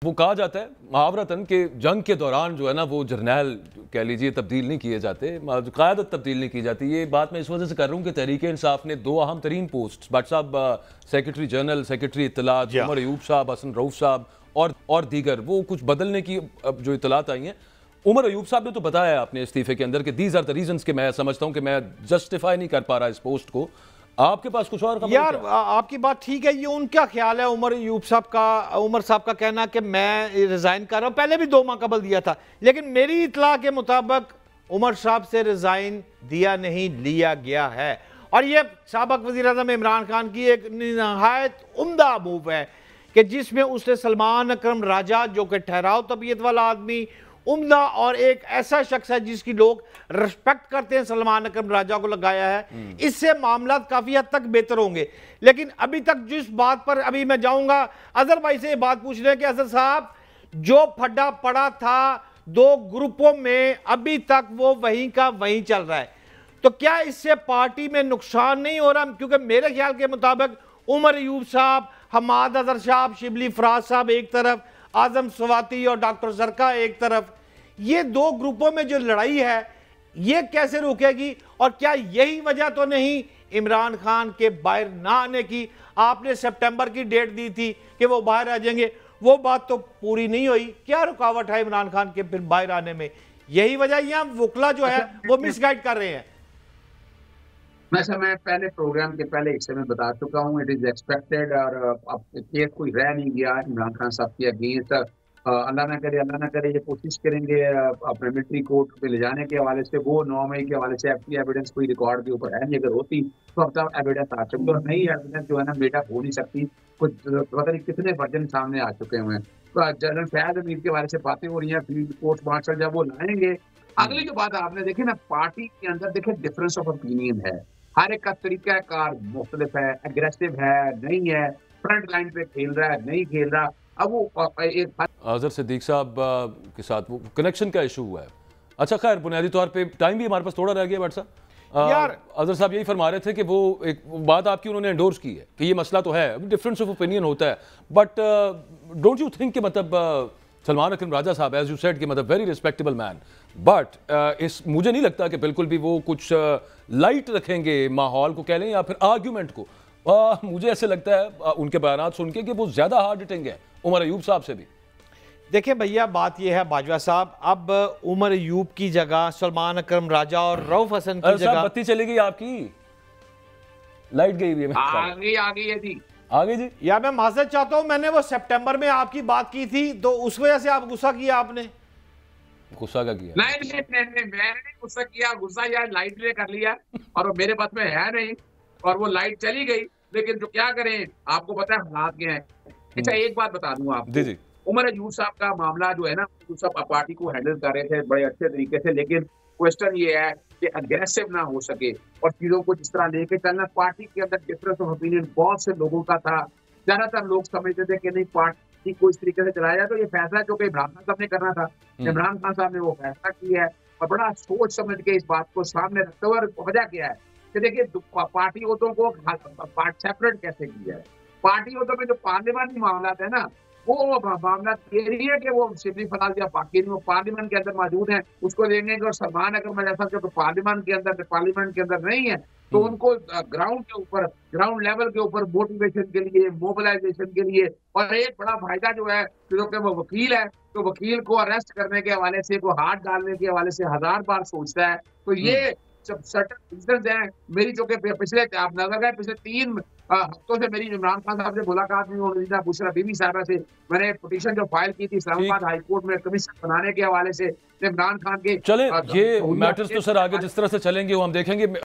वो कहा जाता है मुहावरतन कि जंग के दौरान जो है ना वो जर्नैल कह लीजिए तब्दील नहीं किए जाते, क़यादत तब्दील नहीं की जाती। ये बात मैं इस वजह से कर रहा हूँ कि तहरीक इंसाफ ने दो अहम तरीन पोस्ट भट्ट साहब सेक्रेटरी जनरल, सेक्रेटरी इत्तलात उमर अयूब साहब, हसन रऊफ साहब और दीगर वो कुछ बदलने की जो इत्तलात आई हैं। उमर अयूब साहब ने तो बताया अपने इस्तीफे के अंदर कि दीज आर द रीजंस कि मैं समझता हूँ कि मैं जस्टिफाई नहीं कर पा रहा इस पोस्ट को। आपके पास कुछ और यार आपकी बात ठीक है, ये उनका ख्याल है। उमर साहब का कहना कि मैं रिजाइन कर रहा हूं, पहले भी 2 माह कबल दिया था, लेकिन मेरी इतला के मुताबिक उमर साहब से रिजाइन दिया नहीं, लिया गया है। और ये साबिक वज़ीर-ए-आज़म इमरान खान की एक निहायत उम्दा मूव है कि जिसमें उसने सलमान अकरम राजा, जो कि ठहराव तबीयत वाला आदमी, उम्दा और एक ऐसा शख्स है जिसकी लोग रिस्पेक्ट करते हैं, सलमान अकरम राजा को लगाया है। इससे मामला काफी हद तक बेहतर होंगे। लेकिन अभी तक जिस बात पर अभी मैं जाऊंगा अजहर भाई से ये बात पूछने कि अजहर साहब, जो फड्डा पड़ा था 2 ग्रुपों में, अभी तक वो वहीं का वहीं चल रहा है, तो क्या इससे पार्टी में नुकसान नहीं हो रहा? क्योंकि मेरे ख्याल के मुताबिक उमर अयूब साहब, हमाद अजहर साहब, शिबली फराज साहब एक तरफ, आजम स्वाति और डॉक्टर जरका एक तरफ, ये 2 ग्रुपों में जो लड़ाई है ये कैसे रुकेगी? और क्या यही वजह तो नहीं इमरान खान के बाहर ना आने की? आपने सितंबर की डेट दी थी कि वो बाहर आ जाएंगे, वो बात तो पूरी नहीं हुई। क्या रुकावट है इमरान खान के फिर बाहर आने में? यही वजह या वकला जो है वो मिसगाइड कर रहे हैं? वैसे मैं पहले प्रोग्राम के पहले हिस्से में बता चुका हूँ, इट इज एक्सपेक्टेड। और अब केस कोई रह नहीं गया इमरान खान साहब के अगेंस्ट। अल्लाह ना करे ये कोशिश करेंगे अपने मिलिट्री कोर्ट पे ले जाने के हवाले से। वो 9 मई के हवाले से आपकी एविडेंस कोई रिकॉर्ड के ऊपर है नहीं, अगर होती तो अब तक एविडेंस आ चुकी और नई एविडेंस जो है ना मेकअप हो नहीं सकती। कुछ पता नहीं कितने वर्जन सामने आ चुके हुए हैं। तो जनरल फैज अमीर के हवाले से बातें हो रही हैं, फील्ड पोस्ट मार्शल जब वो लाएंगे। अगली जो बात आपने देखी ना, पार्टी के अंदर देखे डिफरेंस ऑफ ओपिनियन है, हर एक का तरीका कार मुख्तलिफ है, एग्रेसिव है नहीं है, फ्रंट लाइन पे खेल रहा है नहीं खेल रहा। अब वो अजहर सिद्दीक साहब के साथ वो कनेक्शन का इशू हुआ है। अच्छा खैर, बुनियादी तौर पे टाइम भी हमारे पास थोड़ा रह गया भट्ट साहब। यार अजहर साहब यही फरमा रहे थे कि वो एक बात आपकी उन्होंने एंडोर्स की है कि ये मसला तो है, डिफरेंस ऑफ ओपिनियन होता है, बट डोंट यू थिंक कि मतलब सलमान अकरम राजा साहब एज यू सेड कि मतलब वेरी रिस्पेक्टेबल मैन, बट इस मुझे नहीं लगता कि बिल्कुल भी वो कुछ लाइट रखेंगे माहौल को कह लें या फिर आर्ग्यूमेंट को। मुझे ऐसे लगता है उनके बयान सुन के कि वो ज्यादा हार्ड हिटिंग है उमर अयूब साहब से भी। देखिए भैया, बात यह है बाजवा साहब, अब उमर अयूब की जगह सलमान अकरम राजा और रऊफ हसन की जगह। बत्ती चली गई आपकी, लाइट गई हुई है। आ गई है जी, आ गई जी। यार मैं माजरत चाहता हूं, मैंने वो सितंबर में आपकी बात की थी तो उस वजह से आप गुस्सा किया। आपने गुस्सा क्या किया? नहीं, मैंने नहीं गुस्सा किया। गुस्सा यार लाइट ले कर लिया और वो मेरे पास में है नहीं और वो लाइट चली गई। लेकिन जो क्या करें, आपको पता है हालात क्या है। अच्छा एक बात बता दूं आपको, उमर अयूब साहब का मामला जो है ना, सब पार्टी को हैंडल कर रहे थे बड़े अच्छे तरीके से, लेकिन क्वेश्चन ये है कि अग्रेसिव ना हो सके और चीजों को जिस तरह लेके चलना। पार्टी के अंदर डिफरेंस ऑफ ओपिनियन बहुत से लोगों का था। ज्यादातर लोग समझते थे कि नहीं पार्टी को इस तरीके से चलाया जाए, तो ये फैसला जो कि इमरान खान साहब ने करना था, इमरान खान साहब ने वो फैसला किया है और बड़ा सोच समझ के इस बात को सामने रखते हुए। वजह क्या है कि देखिए पार्टी वोटों को सेपरेट कैसे किया है। पार्टी वोटों में जो पार्लियामेंट मामला है ना, वो मामला ये नहीं है कि वो शिबली फलाल या बाकी वो पार्लियामेंट के अंदर मौजूद है उसको देंगे। और सलमान अकरम राजा जो पार्लियामेंट के अंदर नहीं है, तो उनको ग्राउंड के ऊपर, ग्राउंड लेवल के ऊपर मोटिवेशन के लिए, मोबिलाइजेशन के लिए। और एक बड़ा फायदा जो है जो कि वो वकील है, तो वकील को अरेस्ट करने के हवाले से, को हाथ डालने के हवाले से 1000 बार सोचता है। तो ये जब सर्टन रीजंस हैं मेरी, जो कि पिछले आप नजर गए पिछले 3 हफ्तों से मेरी इमरान खान साहब से मुलाकात नहीं हो रही थी। बुशरा बीबी साहबा से मैंने पिटीशन जो फाइल की थी इस्लामाबाद हाई कोर्ट में कमीशन बनाने के हवाले से, इमरान खान के चले ये मैटर्स तो सर आगे जिस तरह से चलेंगे वो हम देखेंगे।